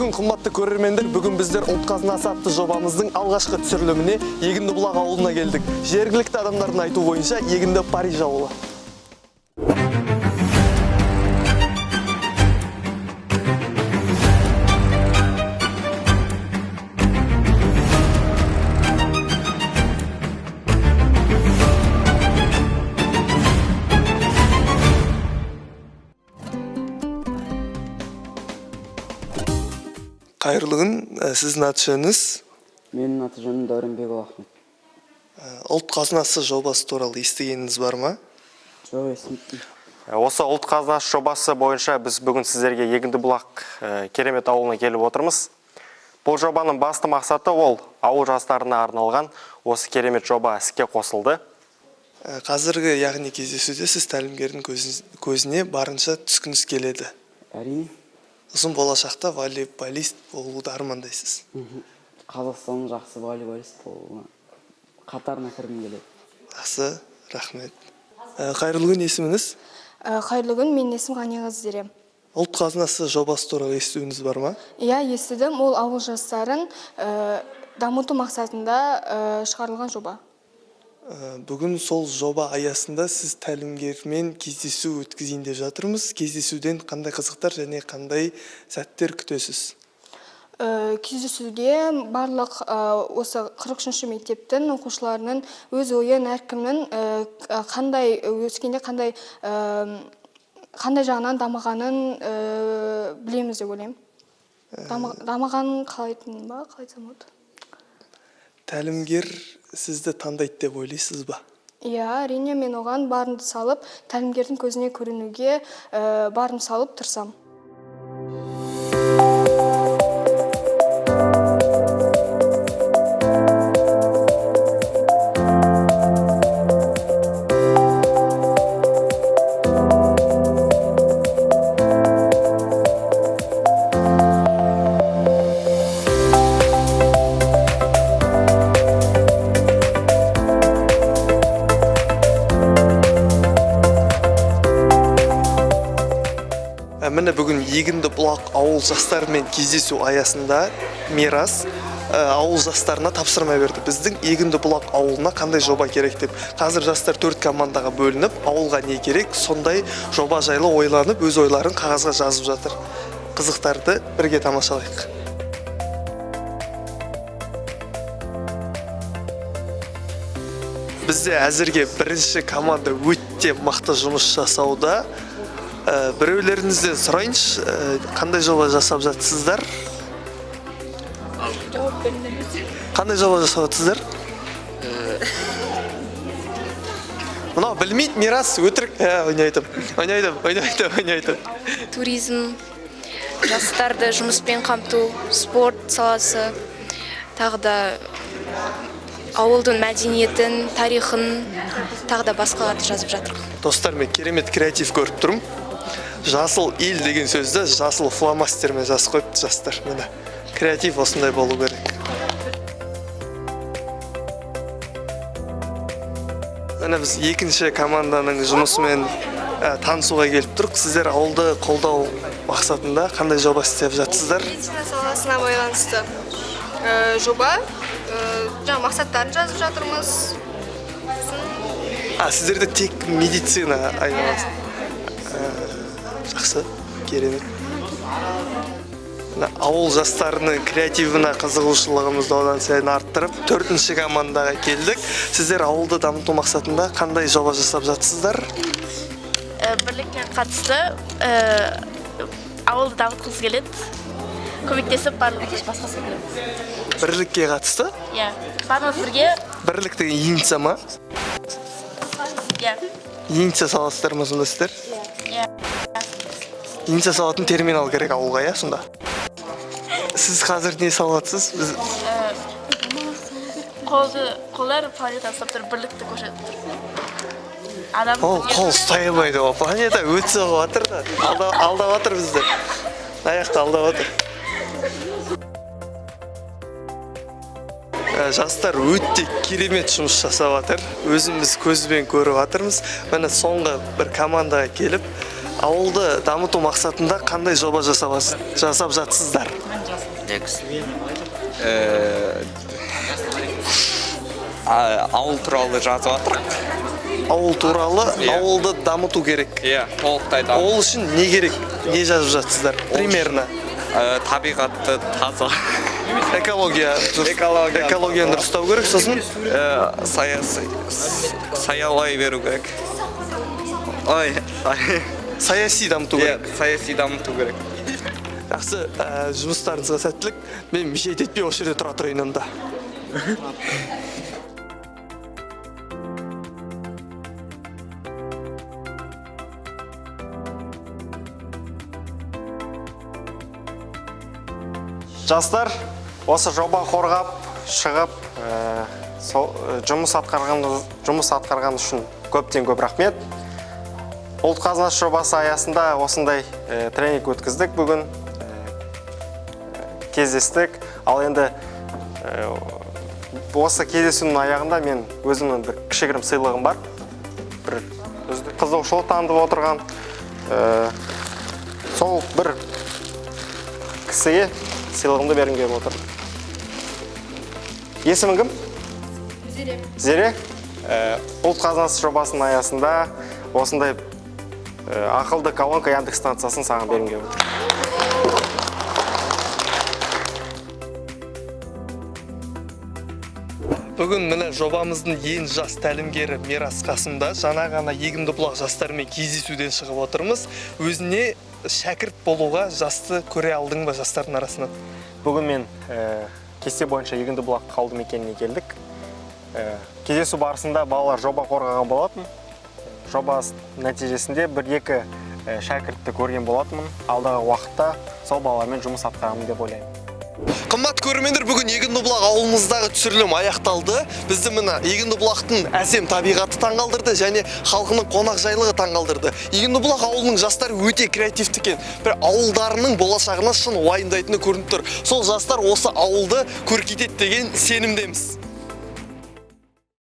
күн қымбатты көрермендер, бүгін біздер ұлт қазынасы атты жобамыздың алғашқы түсіріліміне Егіндібұлақ ауылына келдік. Жергілікті адамдардың айтуы бойынша Егінді Париж ауылы. Қайырлы күн, сіздің аты жөніңіз? Менің аты жөнім Дәуренбеков Ахмет. Ұлт қазынасы жобасы туралы естігеніңіз бар ма? Жоқ, естімеппін. Осы ұлт қазынасы жобасы бойынша біз бүгін сіздерге Егіндібұлақ керемет ауылына келіп отырмыз. Бұл жобаның басты мақсаты ол ауыл жастарына арналған осы керемет жоба іске қосылды. Қазіргі яғни кездесуде сіз тәлімгердің көзіне барынша түскіңіз келеді. Әрине. Ұзын болашақта волейболист болуды армандайсыз. Қазақстанның жақсы волейболист болуына қатарына кіргім келеді. Жақсы, рахмет. Қайырлы күн, есіміңіз? Қайырлы күн, менің есімім Ғанияғыз Зерем. Ұлт қазынасы жобасы туралы естуіңіз бар ма? Иә, естідім. Ол ауыл жастарын дамыту мақсатында шығарылған жоба. Бүгін сол жоба аясында сіз тәлімгермен кездесу өткізейін деп жатырмыз. Кездесуден қандай қызықтар және қандай сәттер күтесіз? Кездесуде барлық осы 43-ші мектептің оқушыларының өз ойын, әркімнің қандай өскенде қандай жағынан дамығанын білеміз деп ойлаймын. Дамығанын қалайтын ба, қалайтын болады? Тәлімгер сізді таңдайды деп ойлайсыз ба? Иә, әрине мен оған барымды салып, тәлімгердің көзіне көрінуге барым салып тұрсам. Міне бүгін Егіндібұлақ ауыл жастарымен кездесу аясында Мирас ауыл жастарына тапсырма берді. Біздің Егіндібұлақ ауылына қандай жоба керек деп. Қазір жастар 4 командаға бөлініп, ауылға не керек, сондай жоба жайлы ойланып, өз ойларын қағазға жазып жатыр. Қызықтарды бірге тамашалайық. Бізде әзірге бірінші команда өте мықты жұмыс жасауда. Біреулеріңізден сұрайыншы, қандай жоба жасап жатсыздар? Қандай жоба жасап жатсыздар? Мынау білмейді, Мирас, өтірік. Ойнайтым. Туризм, жастарды жұмыспен қамту, спорт саласы, тағы да ауылдың мәдениетін, тарихын, тағы да басқаларды жазып жатыр. Достар, мен керемет креатив көріп тұрмын. Жасыл ел деген сөзді жасыл фломастермен жазып қойыпты жастар. Міне, креатив осындай болу керек. Міне біз екінші команданың жұмысымен танысуға келіп тұрық. Сіздер ауылды қолдау мақсатында қандай жоба істеп жатсыздар? Медицина саласына байланысты жоба, мақсаттарын жазып жатырмыз. Сіздерде тек медицина айналасыз. Жақсы, керемет. Ауыл жастарының креативына қызығушылығымызды одан сайын арттырып, 4-ші командаға келдік. Сіздер ауылды дамыту мақсатында қандай жоба жасап жатсыздар? Бірлікке қатысты ауылды дамытқымыз келеді. Көмектесіп барлық басқасы келеді. Бірлікке қатысты? Иә, барлық бірге. Бірлік деген единица ма? Иә. Единица саласыздар ма сонда сіздер? Иә. Единица салатын терминал керек ауылға, иә, сонда? Сіз қазір не салатсыз? Қолдар планета ұстап тұр, бірлікті көрсетіп тұр. Қол ұстай алмайды, планета өтсе жатыр да, алдап жатыр бізді. Аяқты алдап жатыр. Жастар өте керемет жұмыс жасап жатыр. Өзіміз көзбен көріп жатырмыз. Міне соңғы бір командаға келіп, ауылды дамыту мақсатында қандай жоба жасап жатсыздар? Ауыл туралы жазып жатырмық. Ауыл туралы ауылды дамыту керек. Иә, толықтай дамыту. Ол үшін не керек? Не жазып жатсыздар? Примерно. Табиғатты таза. Экологияны дұрыстау керек, сосын Саялай беру керек. Ой, саяси дамыту керек. саяси дамыту керек. Жақсы, жұмыстарыңызға сәттілік. Мен мешайт етпей осы жерде тұра тұрайын онда. Жастар, осы жоба қорғап, шығып, жұмыс атқарған үшін көптен көп рахмет. Ұлт қазынасы жобасы аясында осындай тренинг өткіздік бүгін, кездестік. Ал енді осы кездесудің аяғында мен өзімнің бір кішігірім сыйлығым бар. Бір қызығушылық танытып отырған. Сол бір кісіге сыйлығымды бергім келіп отыр. Есімің кім? Зере. Зере. Ұлт қазынасы жобасының аясында осындай ақылды колонка Яндекс станциясын саған бергім келіп отыр. Бүгін міне жобамыздың ең жас тәлімгері Мирас Қасымда жаңа ғана Егіндібұлақ жастарымен кездесуден шығып отырмыз. Өзіне шәкірт болуға жасты көре алдың ба жастардың арасынан? Бүгін мен кесте бойынша Егіндібұлақ қалды мекеніне келдік. Кездесу барысында балалар жоба қорғаған болатын. Жоба нәтижесінде бір-екі шәкіртті көрген болатынмын. Алдағы уақытта сол балалармен жұмыс атқарамын деп ойлаймын. Қымбат көрермендер, бүгін Егіндібұлақ ауылымыздағы түсірілім аяқталды. Бізді мына Егіндібұлақтың әсем табиғаты таңғалдырды және халқының қонақжайлығы таңғалдырды. Егіндібұлақ ауылының жастары өте креативті екен. Бір ауылдарының болашағына шын уайымдайтыны көрініп тұр. Сол жастар осы ауылды көркейтеді деген сенімдеміз.